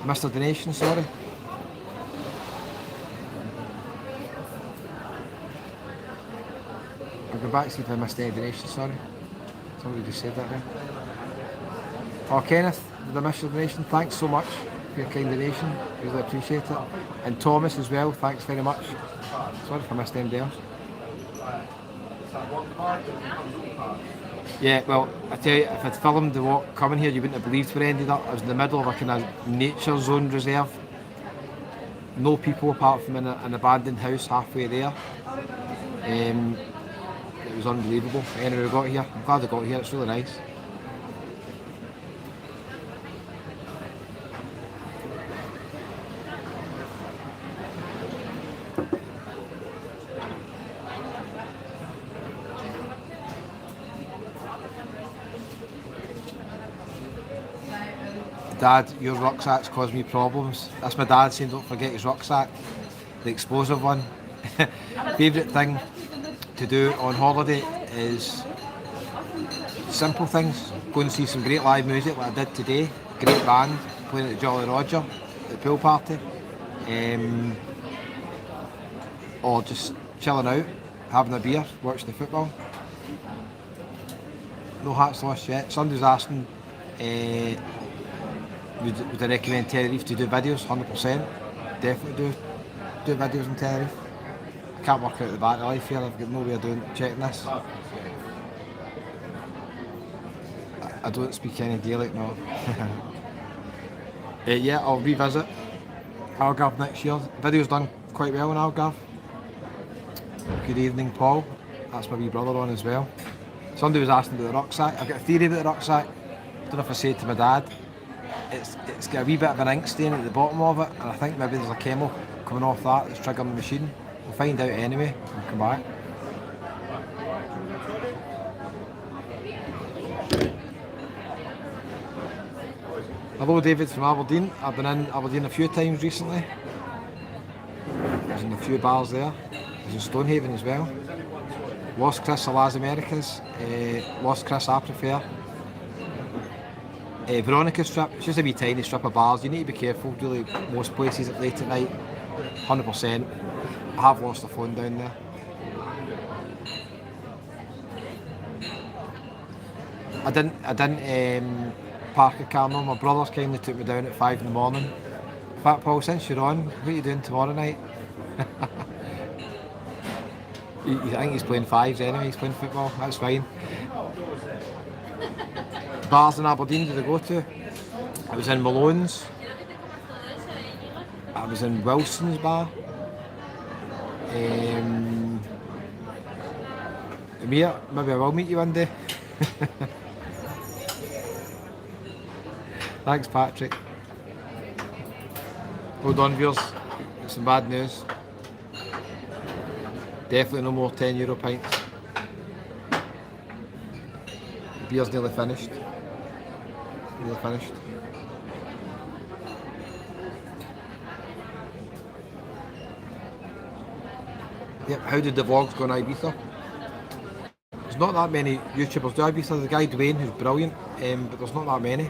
Mr. Donation, sorry. I'll go back to see if I missed any donations, sorry. Somebody just said that there. Oh, Kenneth, did I miss your donation? Thanks so much for your kind donation. Really appreciate it. And Thomas as well, thanks very much. Sorry if I missed anybody else. Yeah, well, I tell you, if I'd filmed the walk coming here, you wouldn't have believed where I ended up. I was in the middle of a kind of nature zone reserve. No people apart from in an abandoned house halfway there. It was unbelievable. Anyway, we got here. I'm glad I got here, it's really nice. Dad, your rucksack's caused me problems. That's my dad saying don't forget his rucksack, the explosive one. Favourite thing to do on holiday is simple things. Go and see some great live music like I did today. Great band playing at the Jolly Roger at the pool party. Or just chilling out, having a beer, watching the football. No hats lost yet. Somebody's asking would I recommend Tenerife to do videos? 100%. Definitely do videos on Tenerife. I can't work out the battery life here, I've got no way of checking this. I don't speak any Gaelic, no. Yeah, I'll revisit Algarve next year. The video's done quite well in Algarve. Good evening, Paul. That's my wee brother on as well. Somebody was asking about the rucksack. I've got a theory about the rucksack. Don't know if I said it to my dad. It's got a wee bit of an ink stain at the bottom of it, and I think maybe there's a chemical coming off that that's triggering the machine. We'll find out anyway and come back. Hello David from Aberdeen. I've been in Aberdeen a few times recently. I was in a few bars there. I was in Stonehaven as well. Lost Chris of Las Americas. Lost Chris I prefer. Veronica strip, it's just a wee tiny strip of bars. You need to be careful, really, most places at late at night, 100%. I have lost a phone down there. I didn't park a car, no. My brothers kindly took me down at 5 in the morning, Fat Paul, since you're on, what are you doing tomorrow night? I think he's playing fives anyway, he's playing football, that's fine. Bars in Aberdeen did I go to? I was in Malone's. I was in Wilson's bar. Maybe I will meet you one day. Thanks, Patrick. Hold on, viewers. Some bad news. Definitely no more €10 pints. The beer's nearly finished. Nearly finished. Yep, how did the vlogs go on Ibiza? There's not that many YouTubers do Ibiza. There's a guy Dwayne who's brilliant, but there's not that many.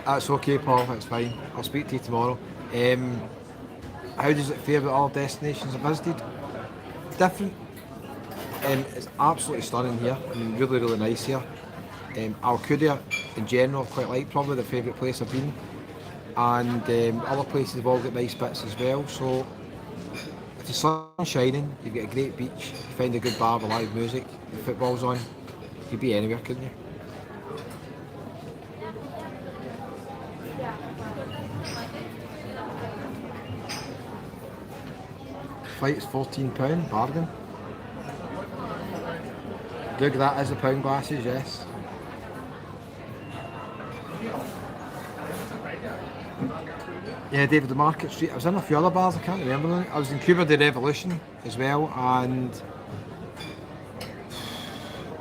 That's okay, Paul, that's fine. I'll speak to you tomorrow. How does it fare with all destinations I've visited? Different. It's absolutely stunning here. I mean, really, really nice here. Alcudia, in general, I quite like, probably the favourite place I've been. And other places have all got nice bits as well. So, if the sun's shining, you've got a great beach, you find a good bar with live music, the football's on, you'd be anywhere, couldn't you? Flight's £14, bargain. Doug, that is the pound glasses, yes. Yeah, David, the Market Street. I was in a few other bars, I can't remember them. I was in Cuba de Revolution as well, and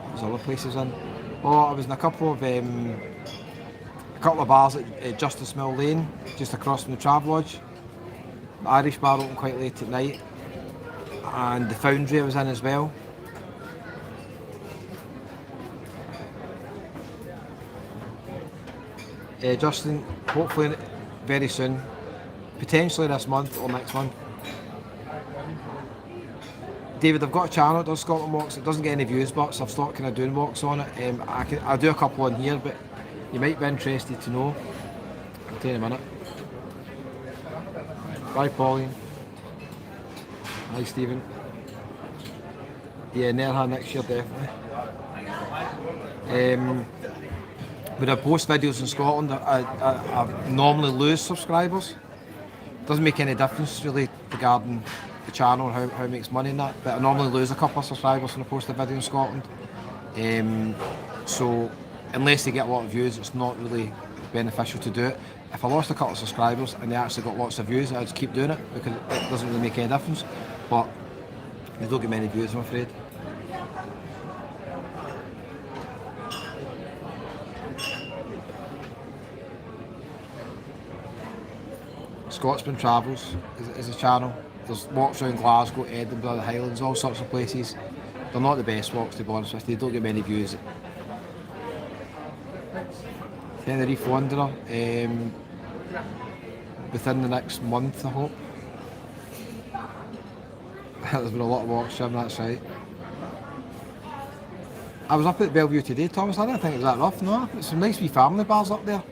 there's other places in. Oh, I was in a couple of bars at Justice Mill Lane, just across from the Travelodge. The Irish bar opened quite late at night, and the Foundry I was in as well. Justin, hopefully very soon, potentially this month or next month. David, I've got a channel that does Scotland walks. It doesn't get any views, but I've stopped kind of doing walks on it. I'll do a couple on here, but you might be interested to know. I'll tell you in a minute. Bye, Pauline. Hi, Stephen. Yeah, Nerha next year, definitely. When I post videos in Scotland, I normally lose subscribers. Doesn't make any difference really regarding the channel and how it makes money in that, but I normally lose a couple of subscribers when I post a video in Scotland. So unless they get a lot of views, it's not really beneficial to do it. If I lost a couple of subscribers and they actually got lots of views, I'd just keep doing it because it doesn't really make any difference. But they don't get many views, I'm afraid. Scotsman Travels is a channel. There's walks around Glasgow, Edinburgh, the Highlands, all sorts of places. They're not the best walks, to be honest with you. They don't get many views. Tenerife Wanderer, within the next month, I hope. There's been a lot of walks, Jim, that's right. I was up at Bellevue today, Thomas. I didn't think it was that rough, no. There's some nice wee family bars up there.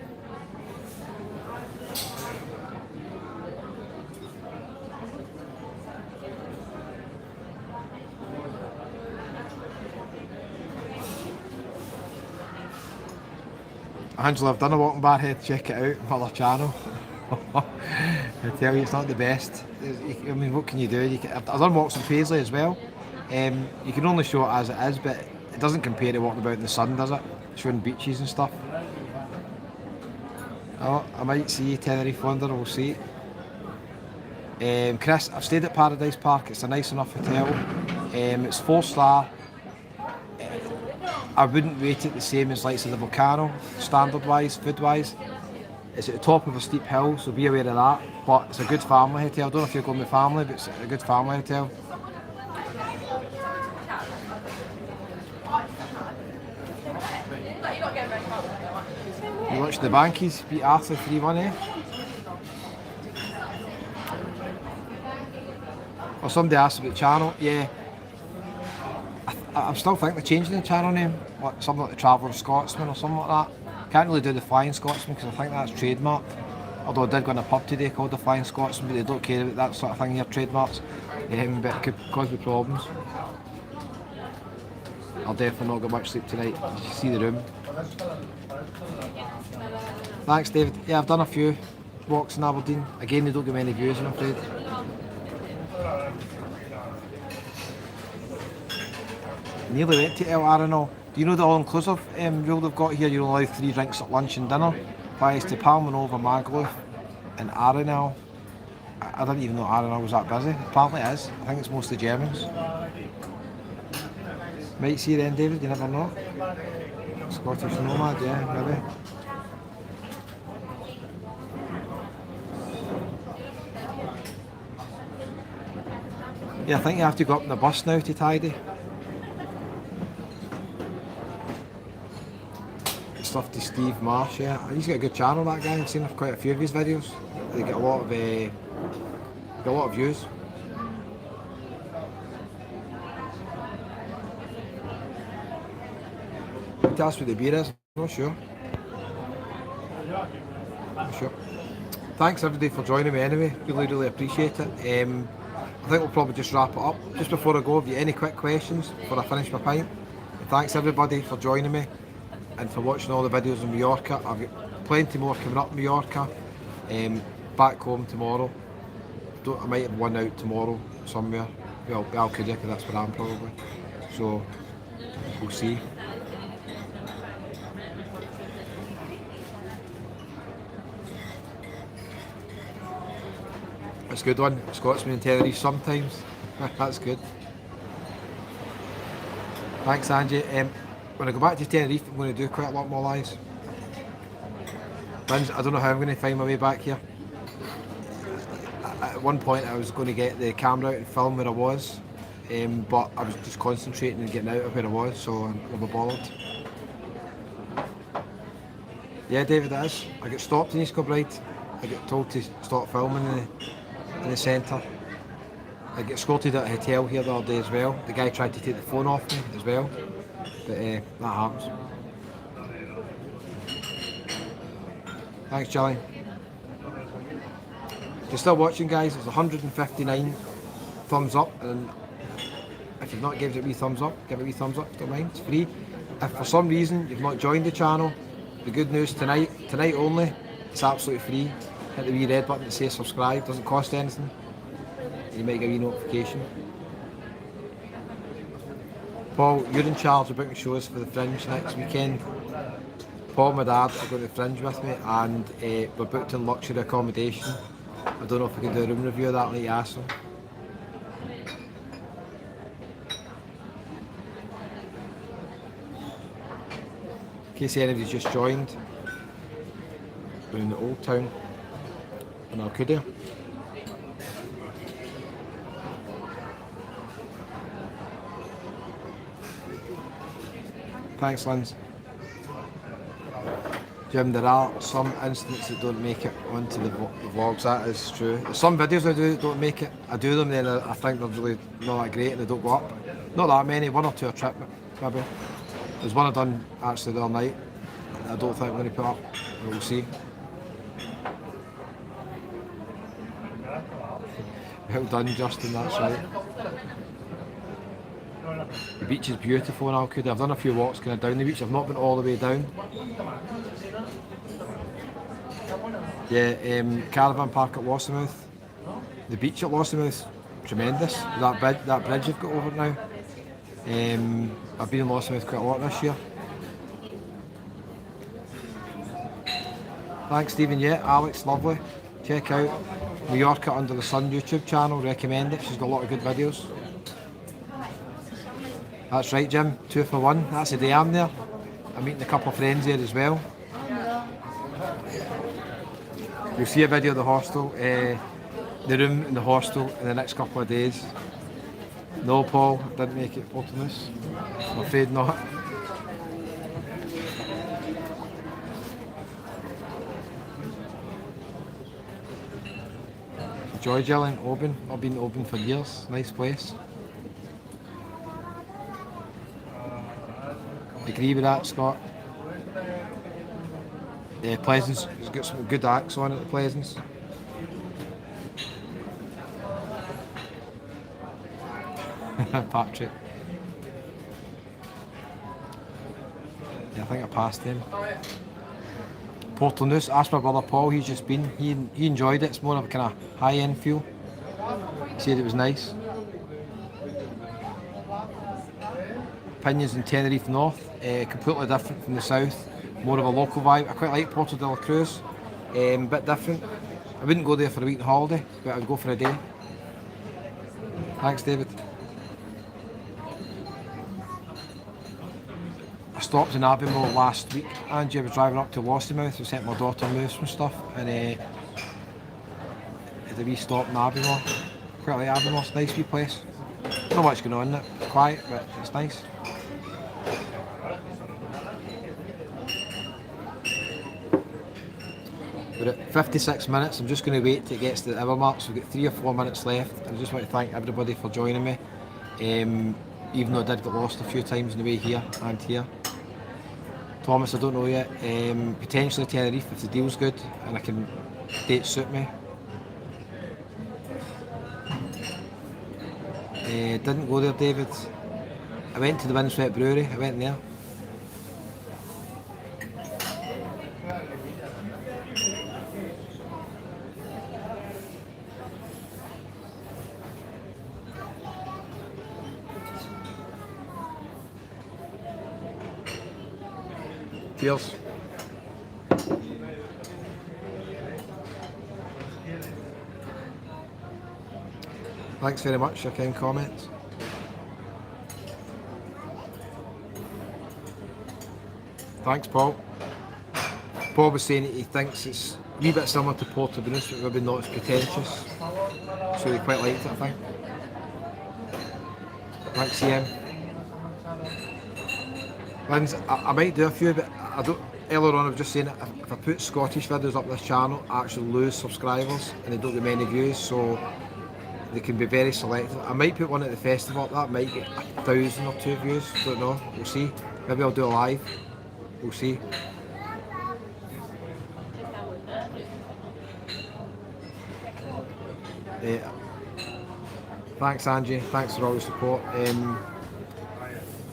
Angela, I've done a walking bar here, check it out, my other channel. I tell you, it's not the best. I mean, what can you do? I've done walks in Paisley as well. You can only show it as it is, but it doesn't compare to walking about in the sun, does it? Showing beaches and stuff. Oh, I might see Tenerife Wanderer, we'll see. Chris, I've stayed at Paradise Park, it's a nice enough hotel. It's 4-star. I wouldn't rate it the same as like the Volcano, standard wise, food wise. It's at the top of a steep hill, so be aware of that. But it's a good family hotel. I don't know if you're going with family, but it's a good family hotel. You watched the Bankies beat Arthur 3-1, eh? Or somebody asked about the channel. Yeah. I'm still thinking of changing the channel name, like something like the Traveller Scotsman or something like that. Can't really do the Flying Scotsman because I think that's trademarked. Although I did go in a pub today called the Flying Scotsman, but they don't care about that sort of thing here, trademarks. But it could cause me problems. I'll definitely not get much sleep tonight. Did you see the room? Thanks, David. Yeah, I've done a few walks in Aberdeen. Again, they don't get many views, I'm afraid. Nearly went to El Arenal. Do you know the all-inclusive rule they've got here? You're only allowed 3 drinks at lunch and dinner. Applies to Palmanova, Magaluf and Arenal. I didn't even know Arenal was that busy. Apparently it is. I think it's mostly Germans. Might see you then, David, you never know. Scottish nomad, yeah, maybe. Yeah, I think you have to go up in the bus now to tidy. Stuff to Steve Marsh, yeah. He's got a good channel, that guy. I've seen quite a few of his videos. They get a lot of views. Tell us what the beer is. I'm not sure. Thanks everybody for joining me anyway. Really appreciate it. I think we'll probably just wrap it up. Just before I go, have you any quick questions before I finish my pint? And thanks everybody for joining me and for watching all the videos in Majorca. I've got plenty more coming up in Majorca. Back home tomorrow. I might have one out tomorrow somewhere. Well, Alcudia, because that's where I am probably. So, we'll see. That's a good one. Scotsman and Tenerife sometimes. That's good. Thanks, Angie. When I go back to Tenerife, I'm going to do quite a lot more lives. I don't know how I'm going to find my way back here. At one point I was going to get the camera out and film where I was, but I was just concentrating and getting out of where I was, so I never bothered. Yeah, David, it is. I get stopped in East Kilbride. I get told to stop filming in the centre. I get escorted at a hotel here the other day as well. The guy tried to take the phone off me as well, but that happens. Thanks, Charlie. If you're still watching, guys, it's 159 thumbs up, and if you've not given it a wee thumbs up, give it a wee thumbs up, don't mind, it's free. If for some reason you've not joined the channel, the good news tonight only, it's absolutely free. Hit the wee red button that says subscribe, doesn't cost anything. You might get a wee notification. Paul, you're in charge of booking shows for the Fringe next weekend. Paul and my dad are going to the Fringe with me, and we're booked in luxury accommodation. I don't know if we can do a room review of that like you asked them. In case anybody's just joined, we're in the Old Town in Alcudia. Thanks, Linz. Jim, there are some incidents that don't make it onto the vlogs, that is true. There's some videos I do that don't make it. I do them, then I think they're really not that great and they don't go up. Not that many, 1 or 2 a trip maybe. There's one I done actually the other night. I don't think I'm going to put up, but we'll see. Well done, Justin, that's right. The beach is beautiful in Alcudia. I've done a few walks kind of down the beach. I've not been all the way down. Yeah, caravan park at Lossiemouth. The beach at Lossiemouth, tremendous. That bridge you've got over it now. I've been in Lossiemouth quite a lot this year. Thanks, Stephen. Yeah, Alex, lovely. Check out Majorca Under the Sun YouTube channel. Recommend it. She's got a lot of good videos. That's right, Jim. 2 for 1. That's the day I'm there. I'm meeting a couple of friends there as well. You'll see a video of the hostel, the room in the hostel in the next couple of days. No, Paul, I didn't make it Portimus. I'm afraid not. Joy Gilling, Oban. I've been to Oban for years. Nice place. agree with that, Scott. Pleasance has got some good acts on at the Pleasance. Patrick. Yeah, I think I passed him. Portlaneuse, asked my brother Paul, he's just been, he enjoyed it, it's more of a kind of high-end feel. He said it was nice. Opinions in Tenerife North, completely different from the south, more of a local vibe. I quite like Porto de la Cruz, bit different. I wouldn't go there for a week holiday, but I'd go for a day. Thanks, David. I stopped in Abbeymoor last week. Angie, I was driving up to Lossiemouth and sent my daughter move some stuff, and had a wee stop in Abbeymoor. Quite like Abbeymoor, it's a nice wee place. Not much going on in it, quiet, but it's nice. We're at 56 minutes, I'm just going to wait till it gets to the hour mark, so we've got 3 or 4 minutes left. I just want to thank everybody for joining me, even though I did get lost a few times on the way here and here. Thomas, I don't know yet, potentially Tenerife if the deal's good and I can dates suit me. Didn't go there, David. I went to the Windswept Brewery, I went there. Cheers. Thanks very much for your kind comments. Thanks, Paul. Paul was saying that he thinks it's a wee bit similar to Portlaneuse, but maybe not as pretentious. So he quite liked it, I think. Thanks, CM. Linz, I might do a few, but I don't. Earlier on, I was just saying that if I put Scottish videos up this channel, I actually lose subscribers and they don't get many views, so they can be very selective. I might put one at the festival, that might get 1,000 or 2 views, don't know, we'll see. Maybe I'll do a live, we'll see. Thanks, Angie, thanks for all your support.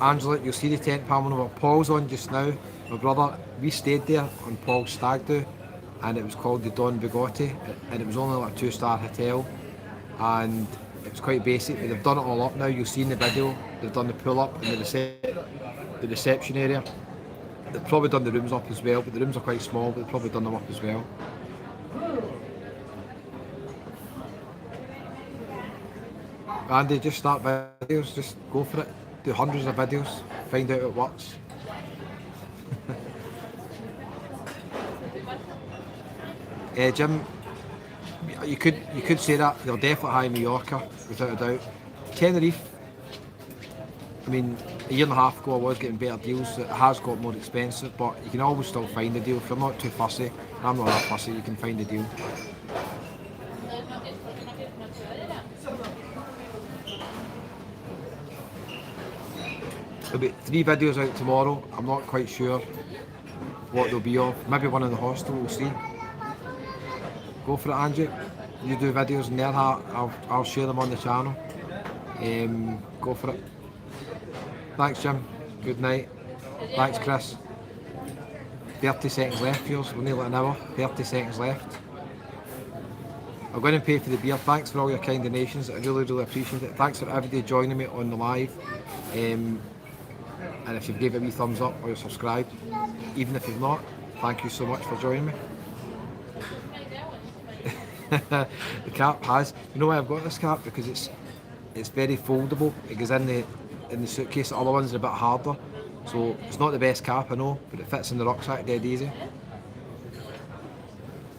Angela, you'll see the tent pal where Paul's on just now. My brother, we stayed there on Paul's stag do, and it was called the Don Bigotti, and it was only like a 2-star hotel, and it was quite basic, but they've done it all up now. You'll see in the video, they've done the pull up and the reception area. They've probably done the rooms up as well, but the rooms are quite small, but they've probably done them up as well. Andy, just start videos, just go for it. Do hundreds of videos, find out it works. Jim, you could say that, they're definitely high in Majorca, without a doubt. Tenerife, I mean, a year and a half ago I was getting better deals, it has got more expensive, but you can always still find a deal. If you're not too fussy, I'm not that fussy, you can find a deal. There'll be 3 videos out tomorrow, I'm not quite sure what they'll be of. Maybe one in the hostel, we'll see. Go for it, Angie. You do videos in there, I'll share them on the channel. Go for it. Thanks, Jim. Good night. Thanks, Chris. 30 seconds left, yours. We're nearly an hour. 30 seconds left. I'm going to pay for the beer. Thanks for all your kind donations. I really, really appreciate it. Thanks for everybody joining me on the live. And if you've gave it a wee thumbs up or you're subscribed, even if you've not, thank you so much for joining me. The cap has, you know why I've got this cap? Because it's very foldable. It goes in the suitcase. The other ones are a bit harder, so it's not the best cap, I know, but it fits in the rucksack dead easy.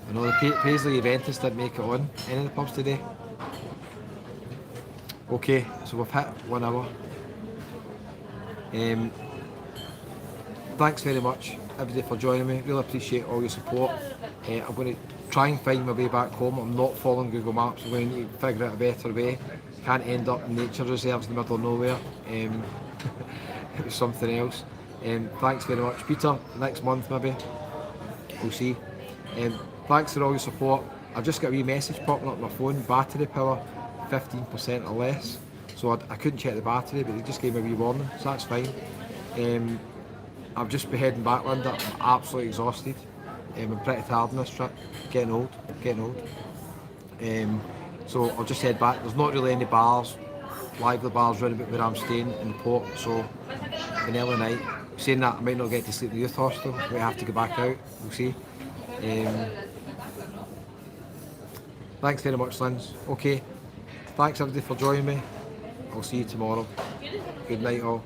I know the Paisley Juventus didn't make it on any of the pubs today. Okay, so we've hit 1 hour. Thanks very much everybody for joining me, really appreciate all your support. I'm going to try and find my way back home. I'm not following Google Maps, I'm going to need to figure out a better way. Can't end up in nature reserves in the middle of nowhere. It was something else. Thanks very much, Peter. Next month maybe, we'll see. Thanks for all your support. I've just got a wee message popping up on my phone, battery power 15% or less. So I couldn't check the battery, but they just gave me a wee warning, so that's fine. I've just been heading back, Linda. I'm absolutely exhausted. I'm pretty tired on this trip. Getting old. So I'll just head back. There's not really any bars, lively bars round about where I'm staying in the port, so an early night. Saying that, I might not get to sleep in the youth hostel. I might have to go back out. We'll see. Thanks very much, Linz. Okay. Thanks everybody for joining me. I'll see you tomorrow. Good night all.